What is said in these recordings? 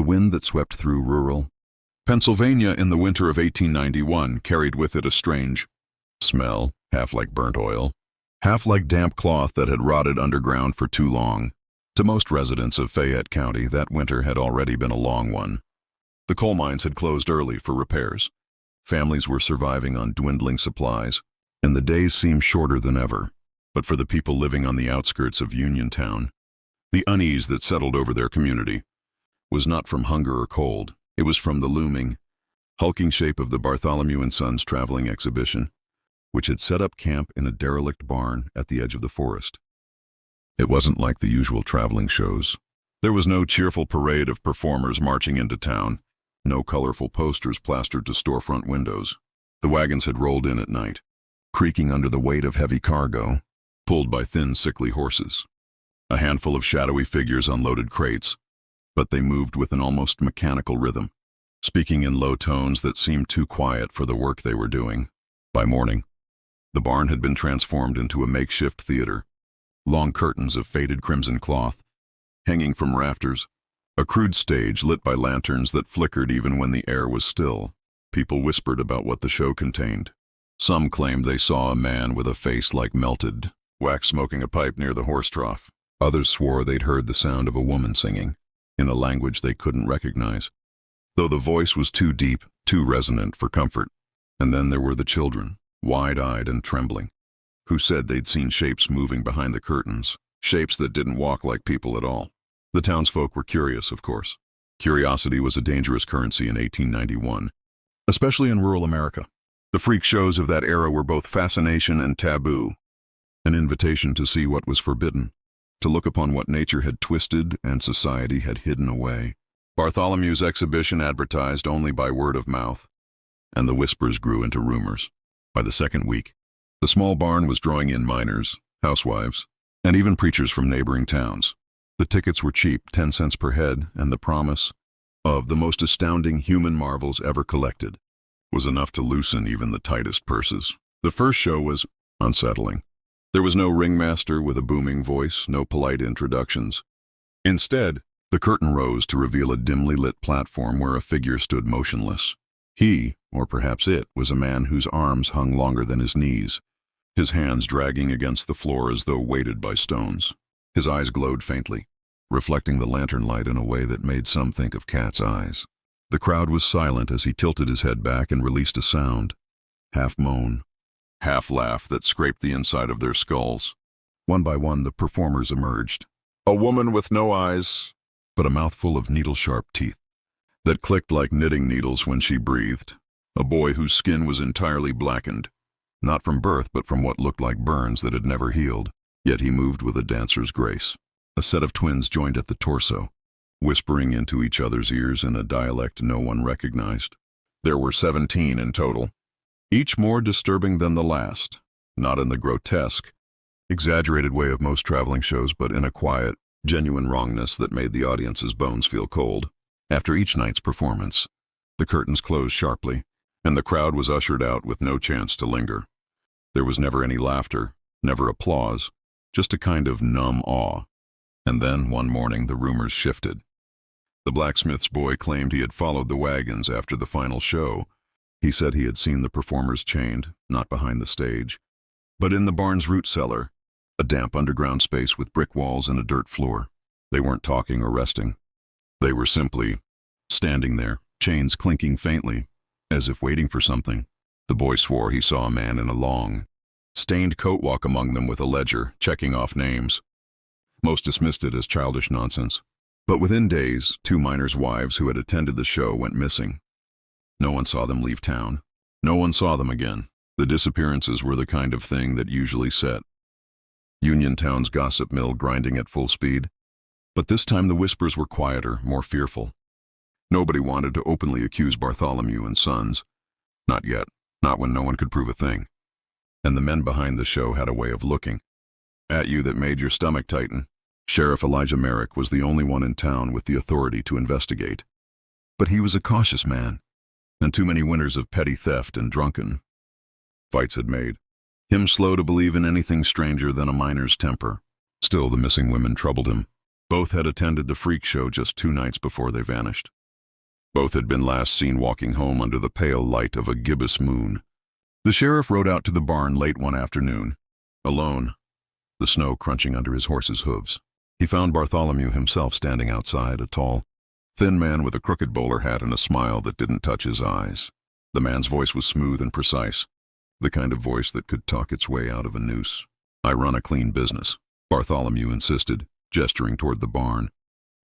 wind that swept through rural Pennsylvania in the winter of 1891 carried with it a strange smell, half like burnt oil, half like damp cloth that had rotted underground for too long. To most residents of Fayette County, that winter had already been a long one. The coal mines had closed early for repairs. Families were surviving on dwindling supplies, and the days seemed shorter than ever. But for the people living on the outskirts of Uniontown, the unease that settled over their community was not from hunger or cold. It was from the looming, hulking shape of the Bartholomew and Sons traveling exhibition, which had set up camp in a derelict barn at the edge of the forest. It wasn't like the usual traveling shows. There was no cheerful parade of performers marching into town, no colorful posters plastered to storefront windows. The wagons had rolled in at night, creaking under the weight of heavy cargo, pulled by thin, sickly horses. A handful of shadowy figures unloaded crates, but they moved with an almost mechanical rhythm, speaking in low tones that seemed too quiet for the work they were doing. By morning, the barn had been transformed into a makeshift theater. Long curtains of faded crimson cloth, hanging from rafters, a crude stage lit by lanterns that flickered even when the air was still. People whispered about what the show contained. Some claimed they saw a man with a face like melted wax smoking a pipe near the horse trough. Others swore they'd heard the sound of a woman singing, in a language they couldn't recognize, though the voice was too deep, too resonant for comfort. And then there were the children, wide-eyed and trembling, who said they'd seen shapes moving behind the curtains, shapes that didn't walk like people at all. The townsfolk were curious, of course. Curiosity was a dangerous currency in 1891, especially in rural America. The freak shows of that era were both fascination and taboo, an invitation to see what was forbidden, to look upon what nature had twisted and society had hidden away. Bartholomew's exhibition advertised only by word of mouth, and the whispers grew into rumors. By the second week, the small barn was drawing in miners, housewives, and even preachers from neighboring towns. The tickets were cheap, 10 cents per head, and the promise of the most astounding human marvels ever collected was enough to loosen even the tightest purses. The first show was unsettling. There was no ringmaster with a booming voice, no polite introductions. Instead, the curtain rose to reveal a dimly lit platform where a figure stood motionless. He, or perhaps it, was a man whose arms hung longer than his knees, his hands dragging against the floor as though weighted by stones. His eyes glowed faintly, reflecting the lantern light in a way that made some think of cat's eyes. The crowd was silent as he tilted his head back and released a sound, half moan, half laugh that scraped the inside of their skulls. One by one, the performers emerged. A woman with no eyes, but a mouthful of needle-sharp teeth that clicked like knitting needles when she breathed. A boy whose skin was entirely blackened, not from birth but from what looked like burns that had never healed. Yet he moved with a dancer's grace. A set of twins joined at the torso, whispering into each other's ears in a dialect no one recognized. There were 17 in total, each more disturbing than the last, not in the grotesque, exaggerated way of most traveling shows, but in a quiet, genuine wrongness that made the audience's bones feel cold. After each night's performance, the curtains closed sharply, and the crowd was ushered out with no chance to linger. There was never any laughter, never applause, just a kind of numb awe. And then, one morning, the rumors shifted. The blacksmith's boy claimed he had followed the wagons after the final show. He said he had seen the performers chained, not behind the stage, but in the barn's root cellar, a damp underground space with brick walls and a dirt floor. They weren't talking or resting. They were simply standing there, chains clinking faintly, as if waiting for something. The boy swore he saw a man in a long, stained coat walk among them with a ledger, checking off names. Most dismissed it as childish nonsense. But within days, 2 miners' wives who had attended the show went missing. No one saw them leave town. No one saw them again. The disappearances were the kind of thing that usually set Uniontown's gossip mill grinding at full speed. But this time the whispers were quieter, more fearful. Nobody wanted to openly accuse Bartholomew and Sons. Not yet. Not when no one could prove a thing. And the men behind the show had a way of looking at you that made your stomach tighten. Sheriff Elijah Merrick was the only one in town with the authority to investigate. But he was a cautious man, and too many winters of petty theft and drunken fights had made him slow to believe in anything stranger than a miner's temper. Still, the missing women troubled him. Both had attended the freak show just 2 nights before they vanished. Both had been last seen walking home under the pale light of a gibbous moon. The sheriff rode out to the barn late one afternoon, alone, the snow crunching under his horse's hooves. He found Bartholomew himself standing outside, a tall, thin man with a crooked bowler hat and a smile that didn't touch his eyes. The man's voice was smooth and precise, the kind of voice that could talk its way out of a noose. "I run a clean business," Bartholomew insisted, gesturing toward the barn.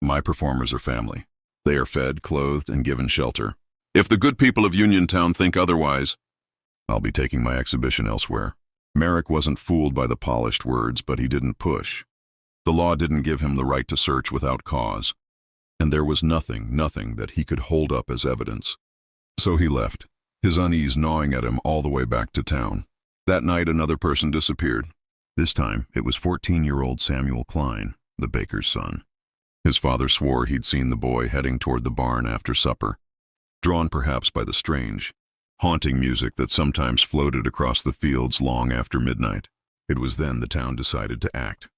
"My performers are family. They are fed, clothed, and given shelter. If the good people of Uniontown think otherwise, I'll be taking my exhibition elsewhere." Merrick wasn't fooled by the polished words, but he didn't push. The law didn't give him the right to search without cause, and there was nothing that he could hold up as evidence. So he left, his unease gnawing at him all the way back to town. That night, another person disappeared. This time, it was 14-year-old Samuel Klein, the baker's son. His father swore he'd seen the boy heading toward the barn after supper, drawn perhaps by the strange, haunting music that sometimes floated across the fields long after midnight. It was then the town decided to act,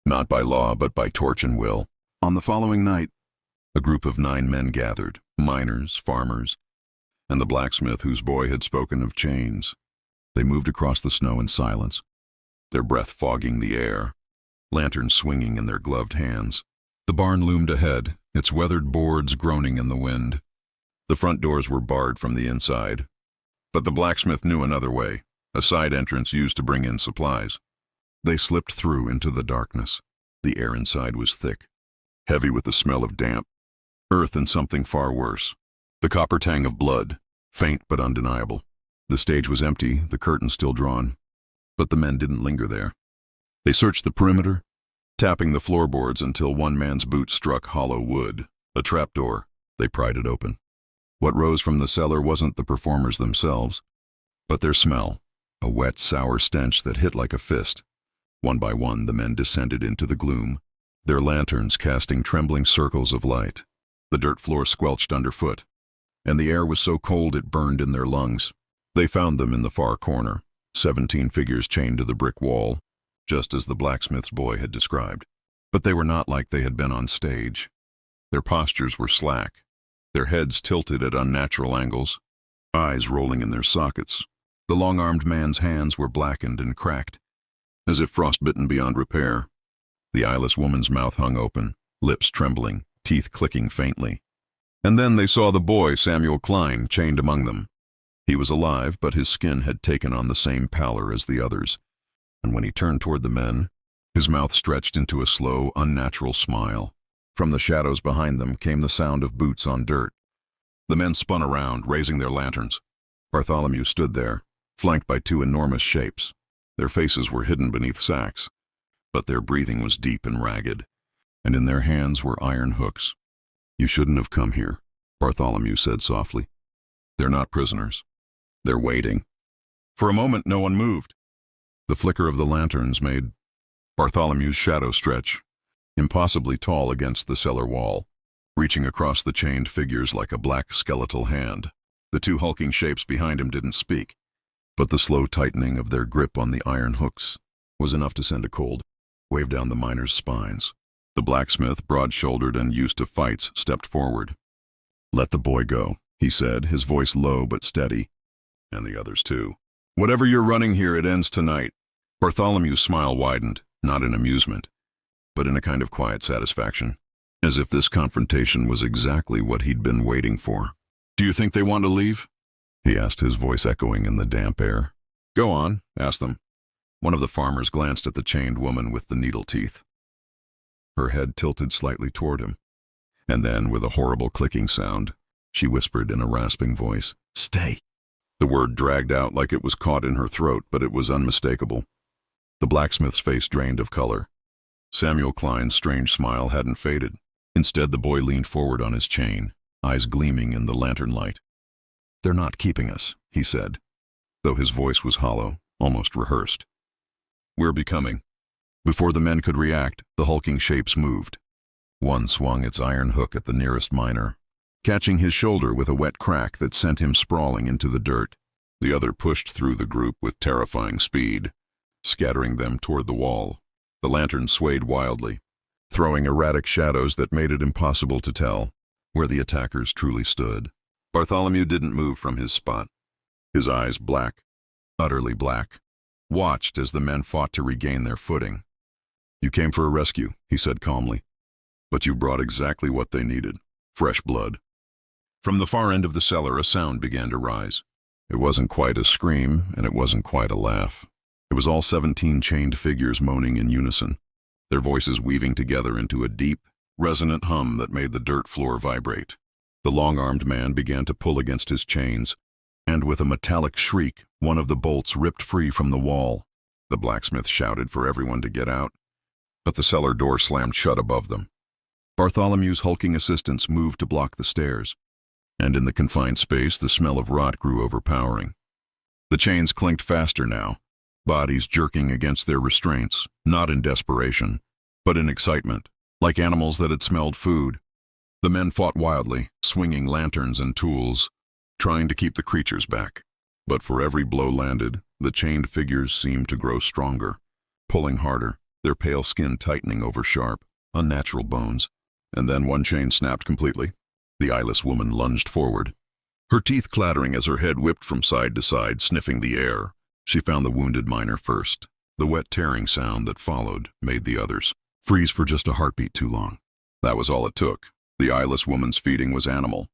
not by law but by torch and will. On the following night, a group of 9 men gathered, miners, farmers, and the blacksmith whose boy had spoken of chains. They moved across the snow in silence, their breath fogging the air, lanterns swinging in their gloved hands. The barn loomed ahead, its weathered boards groaning in the wind. The front doors were barred from the inside, but the blacksmith knew another way, a side entrance used to bring in supplies. They slipped through into the darkness. The air inside was thick, heavy with the smell of damp, earth and something far worse, the copper tang of blood, faint but undeniable. The stage was empty, the curtain still drawn, but the men didn't linger there. They searched the perimeter, tapping the floorboards until one man's boot struck hollow wood, a trapdoor. They pried it open. What rose from the cellar wasn't the performers themselves, but their smell, a wet, sour stench that hit like a fist. One by one, the men descended into the gloom, their lanterns casting trembling circles of light. The dirt floor squelched underfoot, and the air was so cold it burned in their lungs. They found them in the far corner, 17 figures chained to the brick wall, just as the blacksmith's boy had described. But they were not like they had been on stage. Their postures were slack, their heads tilted at unnatural angles, eyes rolling in their sockets. The long-armed man's hands were blackened and cracked, as if frostbitten beyond repair. The eyeless woman's mouth hung open, lips trembling, teeth clicking faintly. And then they saw the boy, Samuel Klein, chained among them. He was alive, but his skin had taken on the same pallor as the others, and when he turned toward the men, his mouth stretched into a slow, unnatural smile. From the shadows behind them came the sound of boots on dirt. The men spun around, raising their lanterns. Bartholomew stood there, flanked by 2 enormous shapes. Their faces were hidden beneath sacks, but their breathing was deep and ragged, and in their hands were iron hooks. "You shouldn't have come here," Bartholomew said softly. "They're not prisoners. They're waiting." For a moment, no one moved. The flicker of the lanterns made Bartholomew's shadow stretch, impossibly tall against the cellar wall, reaching across the chained figures like a black skeletal hand. The 2 hulking shapes behind him didn't speak, but the slow tightening of their grip on the iron hooks was enough to send a cold wave down the miners' spines. The blacksmith, broad-shouldered and used to fights, stepped forward. "Let the boy go," he said, his voice low but steady. "And the others too. Whatever you're running here, it ends tonight." Bartholomew's smile widened, not in amusement, but in a kind of quiet satisfaction, as if this confrontation was exactly what he'd been waiting for. "Do you think they want to leave?" he asked, his voice echoing in the damp air. "Go on, ask them." One of the farmers glanced at the chained woman with the needle teeth. Her head tilted slightly toward him, and then, with a horrible clicking sound, she whispered in a rasping voice, "Stay." The word dragged out like it was caught in her throat, but it was unmistakable. The blacksmith's face drained of color. Samuel Klein's strange smile hadn't faded. Instead, the boy leaned forward on his chain, eyes gleaming in the lantern light. "They're not keeping us," he said, though his voice was hollow, almost rehearsed. "We're becoming." Before the men could react, the hulking shapes moved. One swung its iron hook at the nearest miner, catching his shoulder with a wet crack that sent him sprawling into the dirt. The other pushed through the group with terrifying speed, scattering them toward the wall. The lantern swayed wildly, throwing erratic shadows that made it impossible to tell where the attackers truly stood. Bartholomew didn't move from his spot. His eyes black, utterly black, watched as the men fought to regain their footing. "You came for a rescue," he said calmly, "but you brought exactly what they needed, fresh blood." From the far end of the cellar, a sound began to rise. It wasn't quite a scream, and it wasn't quite a laugh. It was all 17 chained figures moaning in unison, their voices weaving together into a deep, resonant hum that made the dirt floor vibrate. The long-armed man began to pull against his chains, and with a metallic shriek, one of the bolts ripped free from the wall. The blacksmith shouted for everyone to get out, but the cellar door slammed shut above them. Bartholomew's hulking assistants moved to block the stairs, and in the confined space, the smell of rot grew overpowering. The chains clinked faster now, bodies jerking against their restraints, not in desperation, but in excitement, like animals that had smelled food. The men fought wildly, swinging lanterns and tools, trying to keep the creatures back. But for every blow landed, the chained figures seemed to grow stronger, pulling harder, their pale skin tightening over sharp, unnatural bones. And then one chain snapped completely. The eyeless woman lunged forward, her teeth clattering as her head whipped from side to side, sniffing the air. She found the wounded miner first. The wet tearing sound that followed made the others freeze for just a heartbeat too long. That was all it took. The eyeless woman's feeding was animal,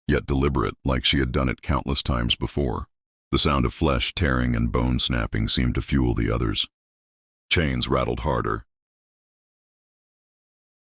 yet deliberate, like she had done it countless times before. The sound of flesh tearing and bone snapping seemed to fuel the others. Chains rattled harder,